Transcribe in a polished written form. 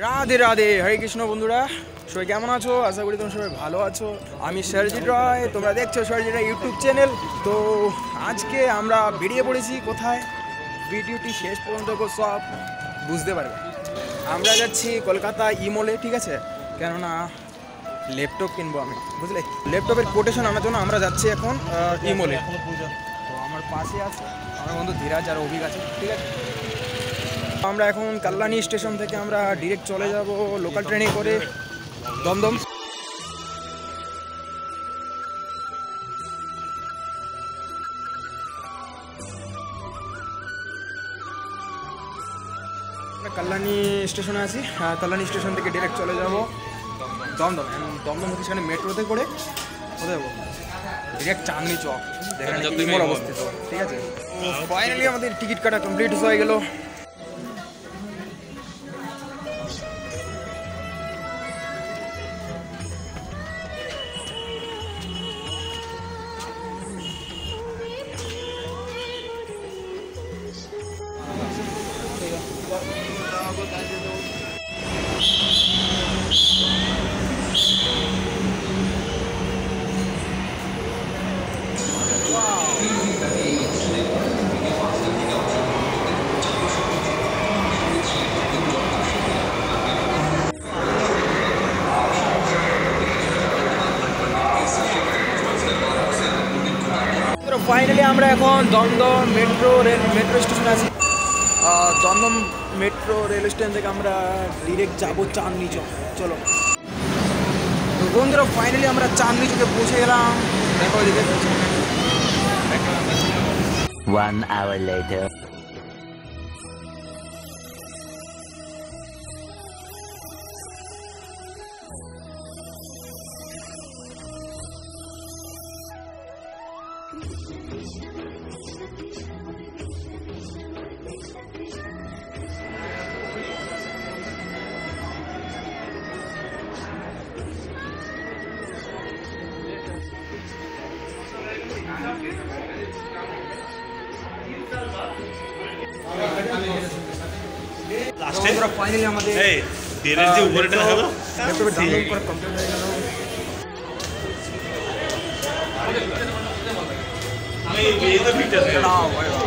রাধে রাধে, হরে কৃষ্ণ বন্ধুরা, সবাই কেমন আছো? আশা করি তোমরা সবাই ভালো আছো। আমি সরজিৎ রয়, তোমরা দেখছো সরজিৎ রয় ইউটিউব চ্যানেল। তো আজকে আমরা বেরিয়ে পড়েছি কোথায়, ভিডিওটি শেষ পর্যন্ত সব বুঝতে পারবে। আমরা যাচ্ছি কলকাতা ইমলে, ঠিক আছে? কেননা ল্যাপটপ কিনবো আমি, বুঝলে? ল্যাপটপের কোটেশন আনার জন্য আমরা যাচ্ছি এখন ইমলে। তো আমার পাশে আছে আমার বন্ধু ধীরাজ আর অভিক আছে, ঠিক আছে? আমরা এখন কল্যাণী স্টেশন থেকে আমরা ডিরেক্ট চলে যাব লোকাল ট্রেনে করে দমদম। কল্যাণী স্টেশনে আছি, কল্যাণী স্টেশন থেকে ডিরেক্ট চলে যাব দমদম। দমদম হচ্ছে সেখানে মেট্রোতে করে কোথায় যাবো? ডিরেক্ট চাঁদনি চক, যেখানে ইমল অবস্থিত, ঠিক আছে? ফাইনালি আমাদের টিকিট কাটা কমপ্লিট হয়ে গেল। ফাইনালি আমরা এখন দমদম মেট্রো স্টেশন আছি। দমদম মেট্রো রেল স্টেশন থেকে আমরা ডিরেক্ট যাবো চাঁদনি চক। চলো তো বন্ধুরা, ফাইনালি আমরা চাঁদনি চকে পৌঁছে গেলাম। দেখো এদিকে 1 hour later. ফাইনালি আমাদের তেলের যে উপরেটা দেখাবো ল্যাপটপে ডাউনলোড করা কমপ্লিট হয়ে গেল। আমি এই তো ফিচার নাও ভাই বাহ।